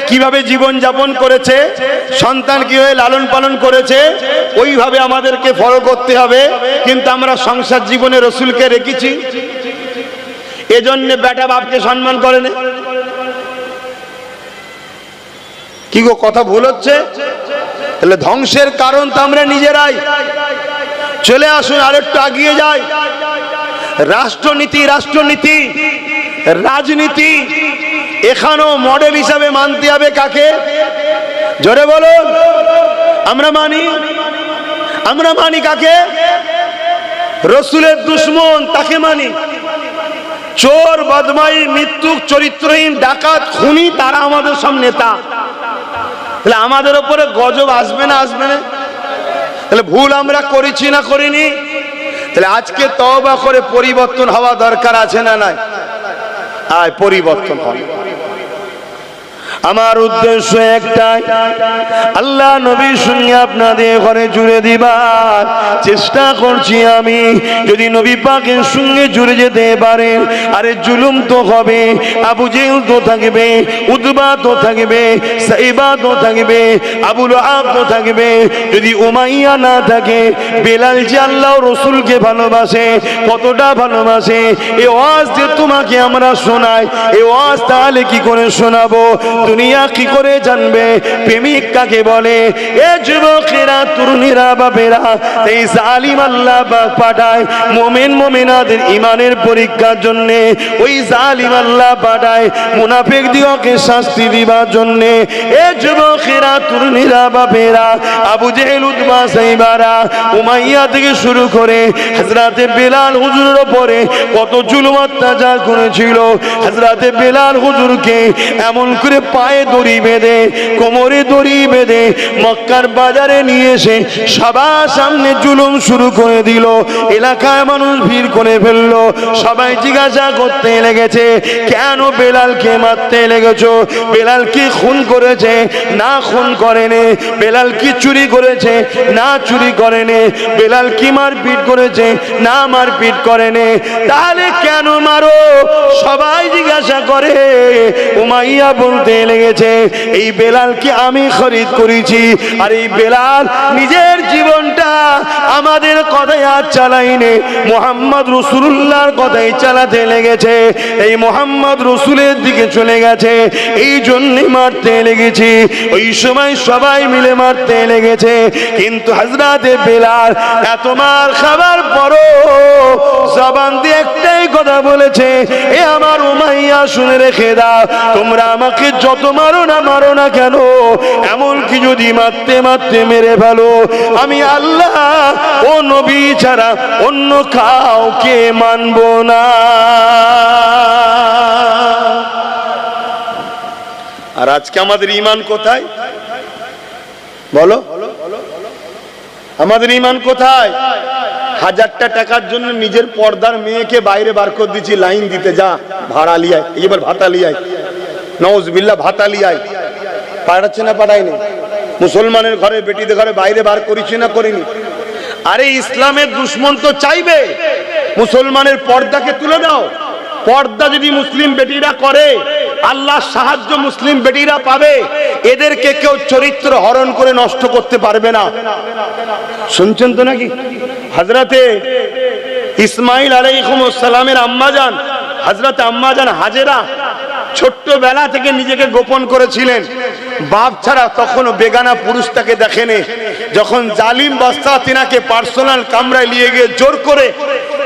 A: কিভাবে জীবন যাপন করেছে, সন্তান কিভাবে লালন পালন করেছে, ওইভাবে আমাদেরকে ফলো করতে হবে। কিন্তু আমরা সংসার জীবনে রসুলকে রেখেছি, এজন্য বেটা বাপকে সম্মান করে না। কি গো, কথা ভুল হচ্ছে? তাহলে ধ্বংসের কারণ তো আমরা নিজেরাই। চলে আসুন আরেকটু এগিয়ে যাই। রাষ্ট্রনীতি, রাষ্ট্রনীতি, রাজনীতি, এখানেও মডেল হিসাবে মানতে হবে কাকে? জোরে বলুন। আমরা মানি, আমরা মানি কাকে? রসুলের দুশমন, তাকে মানি। চোর, বদমাই, মৃত্যু, চরিত্রহীন, ডাকাত, খুনি, তারা আমাদের সব নেতা। তাহলে আমাদের উপরে গজব আসবে না? আসবে না? তাহলে ভুল আমরা করেছি না করিনি? তাহলে আজকে তওবা করে পরিবর্তন হওয়া দরকার আছে না নাই? আয় পরিবর্তন হবে। আমার উদ্দেশ্য একটাই, আল্লাহ নবীর সঙ্গে আপনাদের ঘরে জুড়ে দিবার চেষ্টা করছি আমি। যদি নবী পাকের সঙ্গে জুড়ে যেতে পারেন, আরে জুলুম তো হবে, আবু জেহেল তো থাকবে, উতবা তো থাকবে, সাইবা তো থাকবে, আবু লাহাব তো থাকবে। যদি উমাইয়া না থাকে, বেলাল যে আল্লাহ রসুলকে ভালোবাসে, কতটা ভালোবাসে, এই ওয়াজ যে তোমাকে আমরা শোনাই, এই ওয়াজ তাহলে কি করে শোনাবো? দুনিয়া কি করে জানবে প্রেমিক কাকে বলে? এ যুবকেরা, তরুণীরা, বাপেরা, এই জালিম আল্লাহ পাক পাঠায় মুমিন মুমিনাদের ইমানের পরীক্ষার জন্য। ওই জালিম আল্লাহ পাঠায় মুনাফিকদিগকে শাস্তি দিবার জন্য। এ যুবকেরা, তরুণীরা, বাপেরা, আবু জেহেল, উতবা, সাইবারা, উমাইয়া থেকে শুরু করে হযরতে বেলাল হুজুরের উপরে কত জুলুম অত্যাচার করেছিল। হযরতে বেলাল হুজুরকে এমন করে পায়ে দড়ি বেঁধে, কোমরে দড়ি বেঁধে মক্কার বাজারে নিয়ে এসে সবার সামনে জুলুম শুরু করে দিল। এলাকায় মানুষ ভিড় করে ফেললো। সবাই জিজ্ঞাসা করতে লেগেছে, কেন বেলালকে মারতে লেগেছো? বেলাল কি খুন করেছে? না, খুন করেনি। বেলাল কি চুরি করেছে? না, চুরি করেনি। বেলাল কি মারপিট করেছে? না, মারপিট করেনি। তাহলে কেন মারো? সবাই জিজ্ঞাসা করে। উমাইয়া বলতে লেগেছে, এই বেলালকে আমি খরিদ করেছি, আর এই বেলাল নিজের জীবনটা আমাদের কথায় আর চালাইনি, মুহাম্মদ রাসূলুল্লাহর কথাই চালাতে লেগেছে। এই মুহাম্মদ রাসূলের দিকে চলে গেছে, এই জন্যই মারতে লেগেছি। ওই সময় সবাই মিলে মারতে লেগেছে। কিন্তু হযরতে বেলাল এত মার খাবার পরও জবান দিয়ে একটাই কথা বলেছে, এ আমার উমাইয়া, শুনে রেখে দাও, তোমরা আমাকে যত মারো না কেন, এমনকি যদি মারতে মারতে মেরে ফেলো, আমি আল্লাহ ও নবী ছাড়া অন্য কাউকে মানব না। আর আজকে আমাদের ঈমান কোথায় বলো? আমাদের ঈমান কোথায়? 1000টা টাকার জন্য নিজের পর্দার মেয়েকে বাইরে বার করে দিচ্ছি, লাইন দিতে যা, ভাড়া লিয়ায়, এবার ভাতা লিয়ায়, নাউজুবিল্লাহ, ভাতা লিয়ায়। পাঠাচ্ছে না? পাঠায়নি। মুসলমানের ঘরে, বেটিদের ঘরে বাইরে বার করেছি না করিনি? আরে ইসলামের দুশমন তো চাইবে মুসলমানের পর্দাকে তুলে দাও। পর্দা যদি মুসলিম বেটিরা করে, আল্লাহর সাহায্য মুসলিম বেটিরা পাবে। এদেরকে কেউ চরিত্র হরণ করে নষ্ট করতে পারবে না। শুনছেন তো নাকি? হযরতে ইসমাইল আলাইহিস সালামের আম্মাজান, হযরতে আম্মাজান হাজেরা ছোট্টবেলা থেকে নিজেকে গোপন করেছিলেন। বাপ ছাড়া তখনও বেগানা পুরুষ তাকে দেখেনি। যখন জালিম বাদশা তিনাকে পার্সোনাল কামরায় নিয়ে গিয়ে জোর করে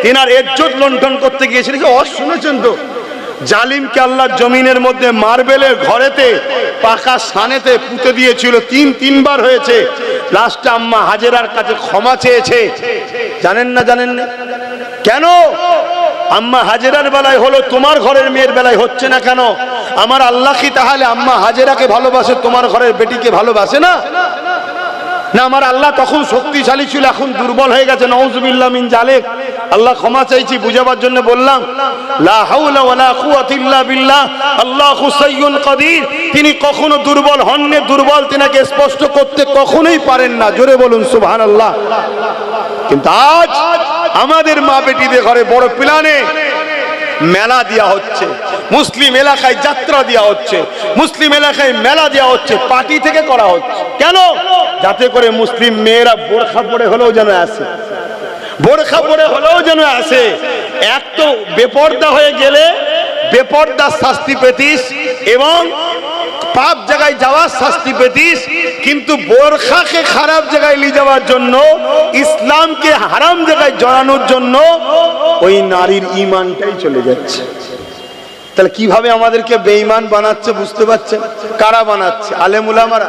A: তিনার ইজ্জত লুণ্ঠন করতে গিয়েছিলেন। শুনেছেন তো, জালিমকে আল্লাহ জমিনের মধ্যে মার্বেলের ঘরেতে পাকা সানেতে পুঁতে দিয়েছিল, তিনবার হয়েছে। লাস্টে আম্মা হাজেরার কাছে ক্ষমা চেয়েছে। জানেন না? জানেন না কেন? আম্মা হাজেরার বেলায় হলো, তোমার ঘরের মেয়ের বেলায় হচ্ছে না কেন? আমার আল্লাহ কি তাহলে আম্মা হাজেরাকে ভালোবাসে, তোমার ঘরের বেটিকে ভালোবাসে না? না, আমার আল্লাহ তখন শক্তিশালী ছিল, এখন দুর্বল হয়ে গেছে। নাউজুবিল্লাহ মিন জালিক। আল্লাহ ক্ষমা চাইছি, বুঝাবার জন্য বললাম। লা হাওলা ওয়ালা কুওয়াতা ইল্লা বিল্লাহ, আল্লাহু সাইয়্যুন কাদির। তিনি কখনো দুর্বল হননি, দুর্বল তিনাকে স্পষ্ট করতে কখনোই পারেন না। জোরে বলুন সুবহানাল্লাহ। কিন্তু আজ আমাদের মা বেটিদের ঘরে বড় প্ল্যানে মেলা দেওয়া হচ্ছে, মুসলিম এলাকায় যাত্রা দেওয়া হচ্ছে, মুসলিম এলাকায় মেলা দেওয়া হচ্ছে, পার্টি থেকে করা হচ্ছে। কেন? যাতে করে মুসলিম মেয়েরা বোরখা পরে হলেও যেন আসে, বোরখা পরে হলেও যেন আসে। এক তো বেপর্দা হয়ে গেলে বেপর্দার শাস্তি পেতিস এবং পাপ জায়গায় যাওয়ার শাস্তি পেতিস, কিন্তু বোরখাকে খারাপ জায়গায় নিয়ে যাওয়ার জন্য, ইসলামকে হারাম জায়গায় জড়ানোর জন্য ওই নারীর ঈমানটাই চলে যাচ্ছে। তাহলে কিভাবে আমাদেরকে বেঈমান বানাচ্ছে বুঝতে পারছেন? কারা বানাচ্ছে? আলেম উলামারা।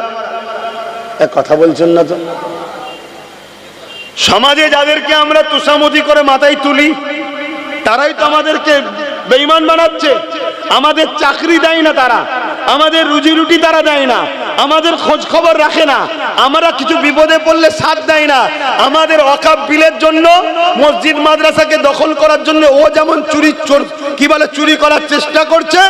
A: এক কথা বলছেন না তো? সমাজে যাদেরকে আমরা তুষামতি করে মাথায় তুলি, তারাই তো আমাদেরকে বেঈমান বানাচ্ছে। আমাদের চাকরি দেয় না তারা, আমাদের রুজি রুটি তারা দেয় না, আমাদের খোঁজ খবর রাখে না, আমরা কিছু বিপদে পড়লে সাথ দেয় না। আমাদের ওয়াকফ বিলের জন্য, মসজিদ মাদ্রাসাকে দখল করার জন্য ও যেমন চুরি করার চেষ্টা করছে,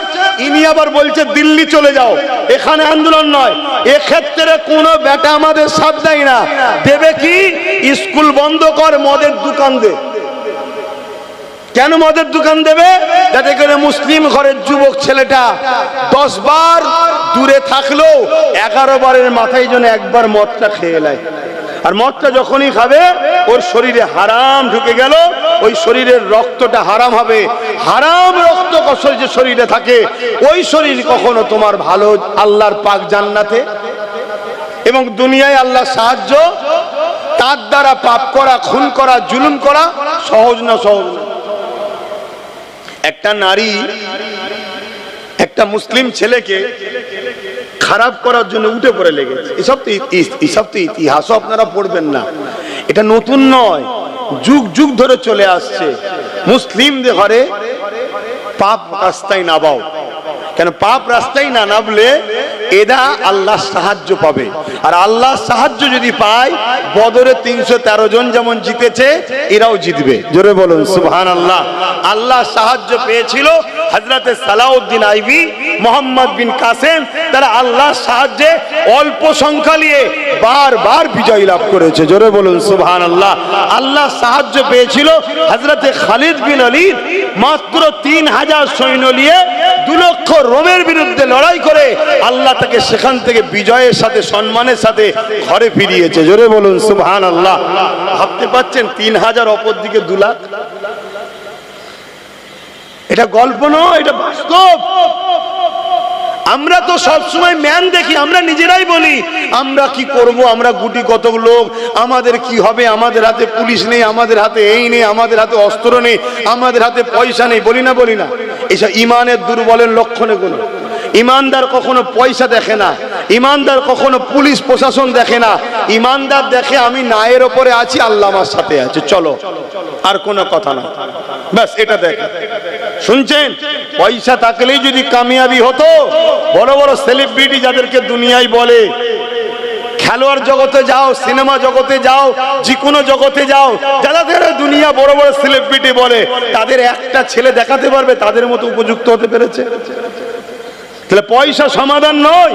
A: ইনি আবার বলছে দিল্লি চলে যাও, এখানে আন্দোলন নয়। এক্ষেত্রে কোনো বেটা আমাদের সাথ দেয় না। দেবে কি? স্কুল বন্ধ কর, মদের দোকান দে। কেন মদের দোকান দেবে? যাতে করে মুসলিম ঘরের যুবক ছেলেটা 10 বার দূরে থাকলেও 11 বারের মাথায় যেন একবার মদটা খেয়ে নেয়। আর মদটা যখনই খাবে ওর শরীরে হারাম ঢুকে গেল, ওই শরীরের রক্তটা হারাম হবে। হারাম রক্ত যে শরীরে থাকে, ওই শরীর কখনো তোমার ভালো আল্লাহর পাক জান্নাতে এবং দুনিয়ায় আল্লাহর সাহায্য, তার দ্বারা পাপ করা, খুন করা, জুলুম করা সহজ না, সহজ না। একটা নারী একটা মুসলিম ছেলেকে খারাপ করার জন্য উঠে পড়ে লেগেছে। এসব তো ইতিহাসও আপনারা পড়বেন না, এটা নতুন নয়, যুগ যুগ ধরে চলে আসছে। মুসলিমদের ঘরে পাপ রাস্তায় নামাও। কেন? পাপ রাস্তায় না নামলে এরা আল্লাহর সাহায্য পাবে, আর আল্লাহর সাহায্য যদি পায়, বদরে 313 জন যেমন জিতেছে, এরাও জিতবে। জোরে বলুন সুবহানাল্লাহ। আল্লাহর সাহায্য পেয়েছিল হযরতে সালাউদ্দিন আইবি, মোহাম্মদ বিন কাসেম, তারা আল্লাহর সাহায্যে অল্প সংখ্যা নিয়ে বারবার বিজয় লাভ করেছে। জোরে বলুন সুবহানাল্লাহ। আল্লাহর সাহায্য পেয়েছিল হযরতে খালিদ বিন ওলীদ, মাত্র 3000 সৈন্য নিয়ে 2 লক্ষ রোমের বিরুদ্ধে লড়াই করে আল্লাহ তাকে সেখান থেকে বিজয়ের সাথে, সম্মানের সাথে ঘরে ফিরিয়েছে। জোরে বলুন সুবহানাল্লাহ। ভাবতে পাচ্ছেন 3000 অপর দিকে 2 লাখ। এটা গল্প নয়, এটা বাস্তব। আমরা তো সবসময় ম্যান দেখি, আমরা নিজেরাই বলি আমরা কি করব, আমরা গুটি কত লোক, আমাদের কি হবে, আমাদের হাতে পুলিশ নেই, আমাদের হাতে এই নেই, আমাদের হাতে অস্ত্র নেই, আমাদের হাতে পয়সা নেই, বলি না? বলি না? এসব ইমানের দুর্বলের লক্ষণ। এগুলো ইমানদার কখনো পয়সা দেখে না, ইমানদার কখনো পুলিশ প্রশাসন দেখে না। ইমানদার দেখে আমি নায়ের ওপরে আছি, আল্লাহ আমার সাথে আছে, চলো, আর কোনো কথা না, ব্যাস এটা দেখে। শুনছেন? পয়সা থাকলেই যদি কামিয়াবি হতো, বড় বড় সেলিব্রিটি যাদেরকে দুনিয়ায় বলে, খেলোয়াড় জগতে যাও, সিনেমা জগতে যাও, যে কোনো জগতে যাও, যাদের দুনিয়া বড় বড় সেলিব্রিটি বলে, তাদের একটা ছেলে দেখাতে পারবে তাদের মতো উপযুক্ত হতে পেরেছে? তাহলে পয়সা সমাধান নয়,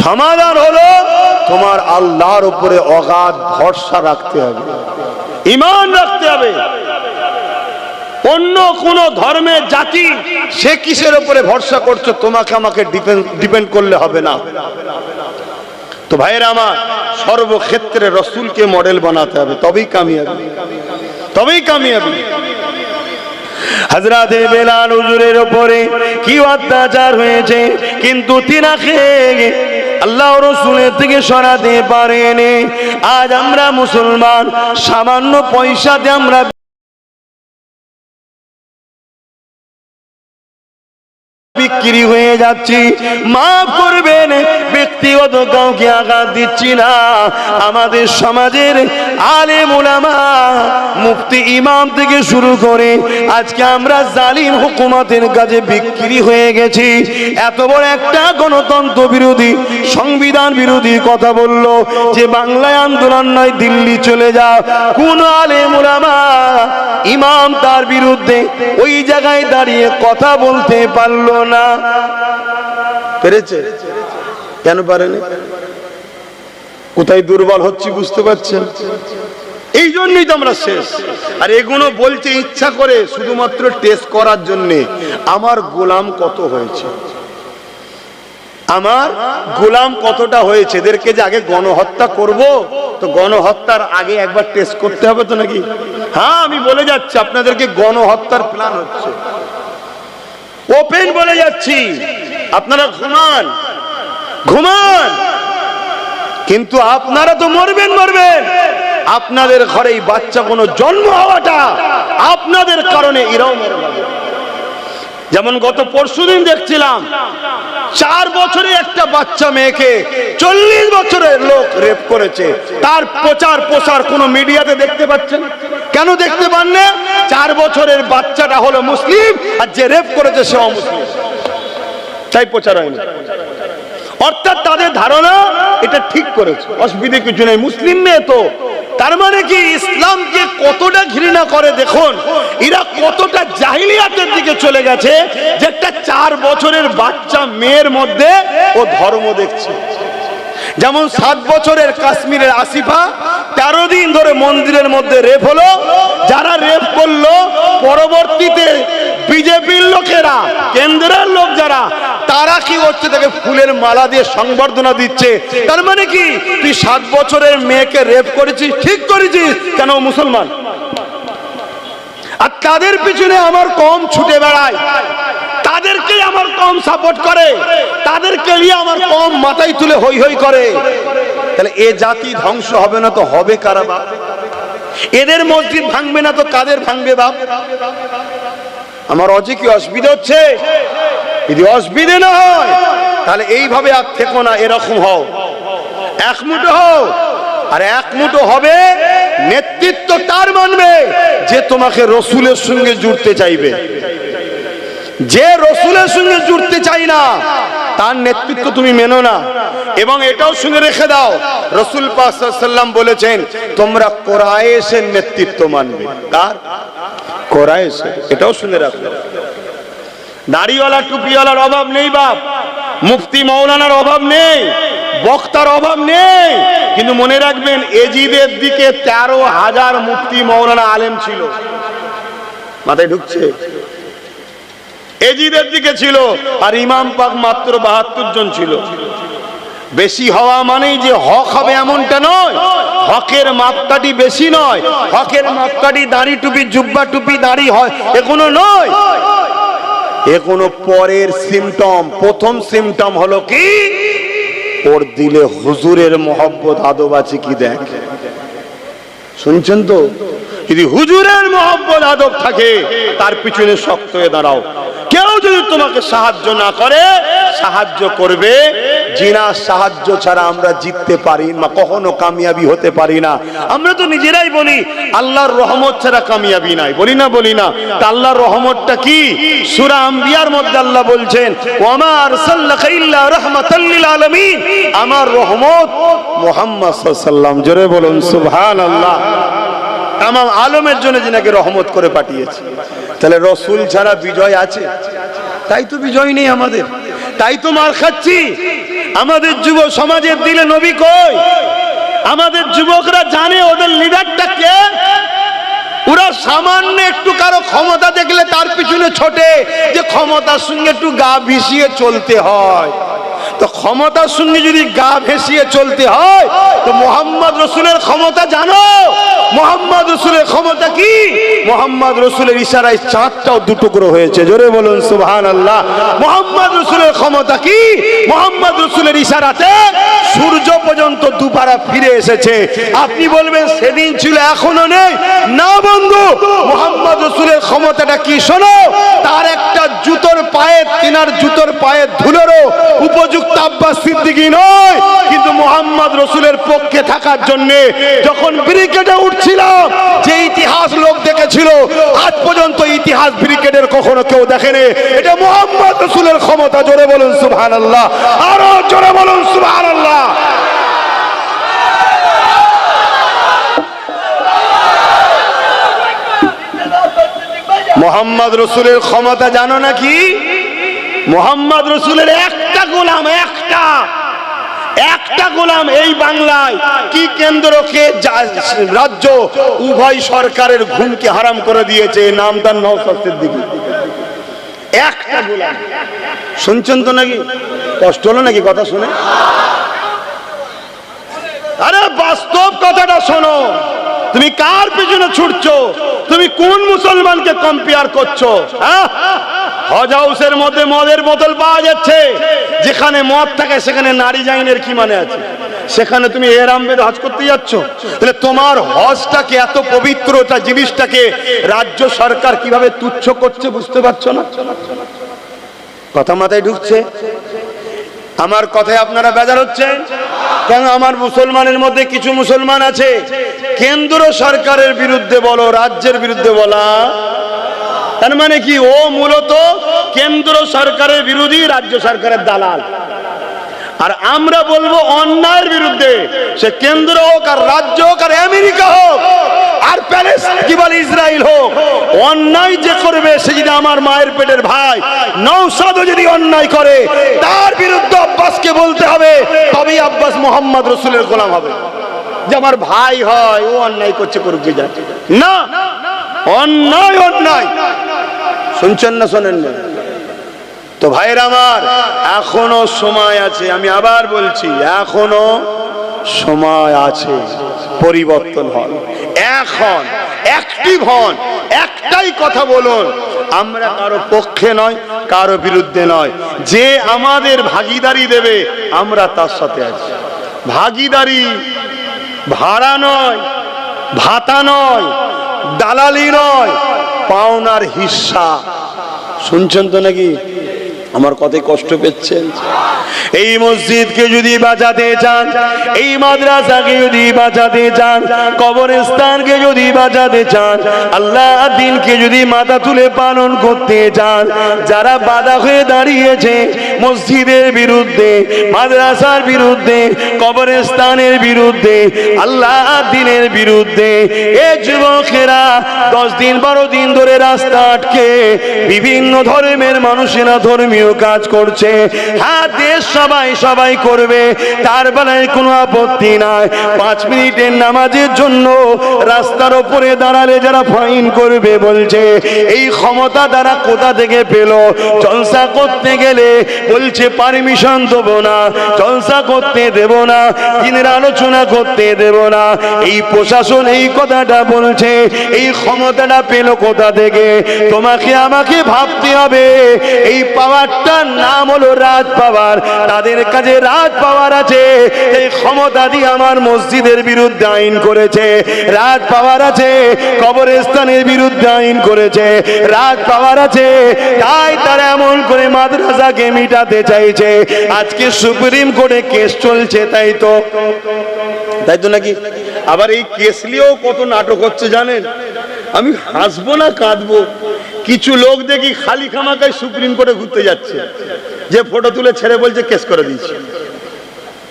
A: সমাধান হলো তোমার আল্লাহর উপরে অগাধ ভরসা রাখতে হবে, ঈমান রাখতে হবে। অন্য কোন ধর্মের জাতি সে কিসের উপরে ভরসা করছো, তোমাকে আমাকে ডিপেন্ড করলে হবে না। তো ভাইয়েরা আমার, সর্বক্ষেত্রে রাসূলকে মডেল বানাতে হবে, তবেই কামিয়াবি, তবেই কামিয়াবি। হযরতে বেলাল হুজুরের উপরে কি অত্যাচার হয়েছে, কিন্তু তিনাকে আল্লাহ রাসূলের থেকে সরাতে পারেনি। আজ আমরা মুসলমান, সামান্য পয়সাতে আমরা বিক্রি হয়ে যাচ্ছি। মাফ করবেন, ব্যক্তিগত কাউকে আঘাত দিচ্ছি না। আমাদের সমাজের আলেম উলামা, মুফতি, ইমাম থেকে শুরু করে আজকে আমরা জালিম হুকুমতের কাছে বিক্রি হয়ে গেছি। এত বড় একটা গণতন্ত্র বিরোধী, সংবিধান বিরোধী কথা বললো যে বাংলায় আন্দোলন নয়, দিল্লি চলে যাও। কোন আলেম উলামা, ইমাম তার বিরুদ্ধে ওই জায়গায় দাঁড়িয়ে কথা বলতে পারলো না। পেরেছে? কেন পারেনি? কোথায় দুর্বল হচ্ছি বুঝতে পারছেন? এই জন্যই তো আমরা শেষ। আর এগুলো বলতে ইচ্ছা করে শুধুমাত্র টেস্ট করার জন্য, আমার গোলাম কত হয়েছে, আমার গোলাম কতটা হয়েছে। এদেরকে যে আগে গণহত্যা করব, তো গণহত্যার আগে একবার টেস্ট করতে হবে তো নাকি? হ্যাঁ, আমি বলে যাচ্ছি আপনাদেরকে, গণহত্যার প্ল্যান হচ্ছে, ওপেন বলে যাচ্ছি। আপনারা ঘুমান ঘুমান, কিন্তু আপনারা তো মরবেন মরবেন। আপনাদের ঘরে এই বাচ্চা কোনো জন্ম হওয়াটা আপনাদের কারণে এরাও মরবে। যেমন গত পরশুদিন দেখছিলাম 4 বছরে একটা বাচ্চা মেয়েকে 40 বছরের লোক রেপ করেছে। তার প্রচার প্রসার কোন মিডিয়াতে দেখতে পাচ্ছেন? কেন দেখতে পান না? 4 বছরের বাচ্চাটা হলো মুসলিম, আর যে রেপ করেছে সে অমুসলিম, তাই প্রচার হয়নি। অর্থাৎ তাদের ধারণা এটা ঠিক করেছে, অসুবিধা কিছু নেই, মুসলিম মেয়ে তো। তার মানে কি ইসলামকে কতটা ঘৃণা করে দেখুন, এরা কতটা জাহিলিয়াতের দিকে চলে গেছে যে একটা 4 বছরের বাচ্চা মেয়ের মধ্যে ও ধর্ম দেখছে। যেমন 7 বছরের কাশ্মীরের আসিফা 13 দিন ধরে মন্দিরের মধ্যে রেপ হলো। যারা রেপ করলো পরবর্তীতে বিজেপির লোকেরা, কেন্দ্রের লোক যারা, তারা কি করছে, তাকে ফুলের মালা দিয়ে সংবর্ধনা দিচ্ছে। তার মানে কি তুই 7 বছরের মেয়েকে রেপ করেছিস, ঠিক করেছিস, কেন মুসলমান? আর তাদের পিছনে আমার কম ছুটে বেড়ায়, তাদেরকে আমার কম সাপোর্ট করে, তাদেরকে নিয়ে আমার কম মাথায় তুলে হই হই করে। তাহলে এ জাতি ধ্বংস হবে না তো হবে কারা বাপ? এদের মসজিদ ভাঙবে না তো কাদের ভাঙবে বাপ? আমার অজে কি অসুবিধা হচ্ছে? যদি অসুবিধে না হয় তাহলে এইভাবে আর থেকো না, এরকম হও, এক মুঠো হও। আর এক মুঠো হবে, নেতৃত্ব তার মানবে যে তোমাকে রসুলের সঙ্গে জুড়তে চাইবে। যে রসুলের সঙ্গে জুড়তে চাই না, তার নেতৃত্ব তুমি মেনো না। এবং এটাও শুনে রেখে দাও, রসুল পাক সাল্লাল্লাহু আলাইহি ওয়াসাল্লাম বলেছেন তোমরা কুরাইশের নেতৃত্ব মানবে। কার? কুরাইশের। এটাও শুনে রাখো। দাড়িওয়ালা টুপিওয়ালার অভাব নেই বাপ, মুফতি মাওলানার অভাব নেই, বক্তার অভাব নেই। কিন্তু মনে রাখবেন, এজিদের দিকে 13,000 মুফতি মাওলানা আলেম ছিল। মাথায় ঢুকছে? এজিদের দিকে ছিল, আর ইমাম পাক মাত্র 72 জন ছিল। বেশি হওয়া মানেই যে হক হবে এমনটা নয়, হকের মাপকাঠি বেশি নয়, হকের মাপকাঠি দাড়ি টুপি, জুব্বা টুপি, দাড়ি হয় এগুলো নয়। এ কোনো পরের সিমটম। প্রথম সিমটম হলো কি, ওর দিলে হুজুরের মহব্বত আদব আছে কি দেখ। শুনছেন তো? যদি হুজুরের মহব্বত আদব থাকে, তার পিছনে শক্ত হয়ে দাঁড়াও। কেউ যদি তোমাকে সাহায্য না করে, সাহায্য করবে জিনার সাহায্য ছাড়া আমরা জিততে পারি না, কখনো কামিয়াবি হতে পারি না। আমরা তো নিজেরাই বলি আল্লাহর রহমত ছাড়া কামিয়াবি নাই, বলি না? বলি না? তা আল্লাহর রহমতটা কি? সূরা আম্বিয়ার মধ্যে আল্লাহ বলছেন, ওয়ামা আরসালনাকা ইল্লা রাহমাতাল লিল আলামিন। আমার রহমত মুহাম্মদ সাল্লাল্লাহু আলাইহি ওয়াসাল্লাম, জোরে বলুন সুবহানাল্লাহ। তামাম আলমের জন্য যিনাকে রহমত করে পাঠিয়েছে। তাহলে রসুল ছাড়া বিজয় আছে? তাই তো বিজয় নেই আমাদের, তাই তো মার খাচ্ছি। আমাদের যুব সমাজের দিলে নবী কই? আমাদের যুবকরা জানে ওদের লিডারটা কে? ওরা সামান্য একটু কারো ক্ষমতা দেখলে তার পিছনে ছোটে, যে ক্ষমতার সঙ্গে একটু গা ভিসিয়ে চলতে হয়। তো ক্ষমতার সঙ্গে যদি গা ভেসিয়ে চলতে হয়, তো মুহাম্মদ রসুলের ক্ষমতা জানো? মোহাম্মদ রসুলের ক্ষমতা কি? মোহাম্মদ রসুলের ইশারায় চাঁদটাও দুটুকরো হয়েছে, জোরে বলুন সুবহানাল্লাহ। মোহাম্মদ রসুলের ক্ষমতা কি? মোহাম্মদ রসুলের ইশারাতে সূর্য পর্যন্ত দুপারা ফিরে এসেছে। আপনি বলবেন সেদিন ছিল এখনো নেই, না বন্ধু, মোহাম্মদ রসুলের ক্ষমতাটা কি শোনো। তার একটা জুতোর পায়ে, তিনার জুতোর পায়ের ধুলোরও উপযুক্ত আব্বাস সিদ্দিকী নয়, কিন্তু মোহাম্মদ রসুলের পক্ষে থাকার জন্য যখন ব্রিগেডে উঠছিলাম, যে ইতিহাস লোক দেখেছিল, আজ পর্যন্ত ইতিহাস ব্রিগেডের কখনো কেউ দেখেনি। এটা মোহাম্মদ রসুলের ক্ষমতা, জোরে বলুন সুবহানাল্লাহ, আরো জোরে বলুন সুবহানাল্লাহ। মোহাম্মদ রসুলের ক্ষমতা জানো নাকি? মোহাম্মদ রসুলের একটা গোলাম, একটা গোলাম এই বাংলায় কি কেন্দ্রকে রাজ্য উভয় সরকারের ঘুমকে হারাম করে দিয়েছে, নাম তার নওশাদ সিদ্দিকী। একটা গোলাম। শুনছেন তো নাকি? কষ্ট হলো নাকি কথা শুনে? আরে বাস্তব কথাটা শোনো। তুমি কার পিছনে ছুটছো? তুমি কোন মুসলমানকে কম্পেয়ার করছো? হ্যাঁ, হজ হাউসের মধ্যে মদের বোতল পাওয়া যাচ্ছে, যেখানে মদ থাকে সেখানে নারী জাইনের কি মানে আছে? সেখানে তুমি এহরাম বেঁধে হজ করতে যাচ্ছ? তাহলে তোমার হজটাকে, এত পবিত্রতা জিনিসটাকে রাজ্য সরকার কিভাবে তুচ্ছ করছে বুঝতে পারছো না? কথা মাথায় ঢুকছে? আমার কথায় আপনারা বেজার হচ্ছেন কেন? আমার মুসলমানের মধ্যে কিছু মুসলমান আছে কেন্দ্র সরকারের বিরুদ্ধে বলো, রাজ্যের বিরুদ্ধে বলা, তার মানে কি ও মূলত কেন্দ্র সরকারের বিরোধী, রাজ্য সরকারের দালাল। আর আমরা বলবো অন্যায়ের বিরুদ্ধে, সে কেন্দ্র হোক আর রাজ্য হোক আর আমেরিকা হোক আর প্যালেস্টাইন কি বলে ইসরায়েল হোক, অন্যায় যে করবে সে যদি আমার মায়ের পেটের ভাই নওশাদও যদি অন্যায় করে, তার বিরুদ্ধে আব্বাসকে বলতে হবে, তবেই আব্বাস মোহাম্মদ রসুলের গোলাম হবে। যে আমার ভাই হয়, ও অন্যায় করছে, করুক যে যায় না, অন্যায় অন্যায়। শুনছেন না শোনেন না? তো ভাইরা আমার, এখনো সময় আছে, আমি আবার বলছি এখনো সময় আছে, পরিবর্তন হন, এখন অ্যাক্টিভ হন, একটাই কথা বলুন, আমরা কারো পক্ষে নয়, কারো বিরুদ্ধে নয়, যে আমাদের ভাগিদারি দেবে আমরা তার সাথে আছি। ভাগিদারি ভাড়া নয়, ভাতা নয়, দালালি নয়, পাওনার হিস্সা। শুনছেন তো নাকি? আমার কথায় কষ্ট পেয়েছেন? এই মসজিদকে যদি বাঁচাতে চান, এই মাদ্রাসাকে যদি বাঁচাতে চান, কবরস্থানকে যদি বাঁচাতে চান, আল্লাহ দ্বীনকে যদি মাথা তুলে পালন করতে চান, যারা বাধা হয়ে দাঁড়িয়েছে মসজিদের বিরুদ্ধে, মাদ্রাসার বিরুদ্ধে, কবরস্থানের বিরুদ্ধে, আল্লাহ দ্বীনের বিরুদ্ধে, এ যুবকেরা 10 দিন 12 দিন ধরে রাস্তা আটকে বিভিন্ন ধর্মের মানুষেরা ধর্মীয় কাজ করছে। হ্যাঁ, দেশ সবাই করবে, তার বেলায় কোনো আপত্তি নাই। 5 মিনিটের নামাজের জন্য রাস্তার উপরে দাঁড়ালে যারা ফাইন করবে বলছে, এই ক্ষমতা তারা কোথা থেকে পেল? জলসা করতে গেলে বলছে পারমিশন দেব না, জলসা করতে দেব না, দিনের আলোচনা করতে দেব না। এই প্রশাসন এই কথাটা বলছে, এই ক্ষমতাটা পেল কোথা থেকে? তোমাকে আমাকে ভাবতে হবে, এই পাওয়ারটার নাম হলো রাজ পাওয়ার। তাদের কাছে রাজ পাওয়ার আছে, এই ক্ষমতা দিয়ে আমার মসজিদের বিরুদ্ধে আইন করেছে, রাজ পাওয়ার আছে, কবরস্থানের বিরুদ্ধে আইন করেছে, রাজ পাওয়ার আছে, তাই তারা এমন করে মাদ্রাসাকে মিটাতে চাইছে। আজকে সুপ্রিম কোর্টে কেস চলছে, তাই তো নাকি? আবার এই কেস নিয়েও কত নাটক হচ্ছে জানেন? আমি হাসবো না কাঁদবো? কিছু লোক দেখি খালি খামাকায় সুপ্রিম কোর্টে ঘুরতে যাচ্ছে, যে ফটো তুলে ছেড়ে বলছে কেস করে দিয়েছে,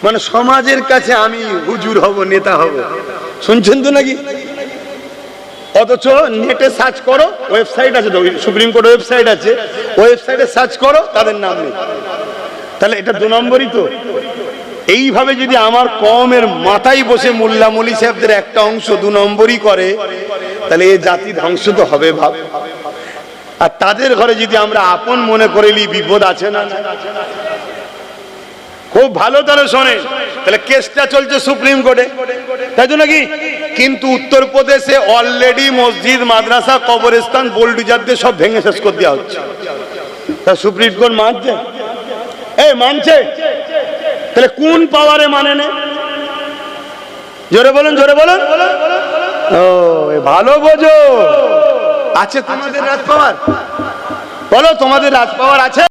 A: মানে সমাজের কাছে আমি হুজুর হব, নেতা হব। শুনছেন তো নাকি? অথচ নেটে সার্চ করো, ওয়েবসাইট আছে তো, সুপ্রিম কোর্ট ওয়েবসাইট আছে, ওয়েবসাইটে সার্চ করো, তাদের নাম নেই। তাহলে এটা 2 নম্বরই তো। এইভাবে যদি আমার কওমের মাথায় বসে মোল্লা মৌলী সাহেবদের একটা অংশ 2 নম্বরই করে, তাহলে এই জাতি ধ্বংস তো হবে ভাব। আর তাদের ঘরে যদি আমরা আপন মনে করে নিই, বিপদ আছে না? খুব ভালো তাহলে শোনেন, তাহলে কেসটা চলছে সুপ্রিম কোর্টে, তাই তো নাকি? কিন্তু উত্তরপ্রদেশে অলরেডি মসজিদ, মাদ্রাসা, কবরস্থান বোল্ডুজার দিয়ে সব ভেঙে শেষ করে দেওয়া হচ্ছে। তা সুপ্রিম কোর্ট মানছে? মানছে? তাহলে কোন পাওয়ারে মানে না? জোরে বলুন, জোরে বলুন। ও ভালো বোঝো। আছে তোমাদের রাজ পাওয়ার? বলো, তোমাদের রাজ পাওয়ার আছে?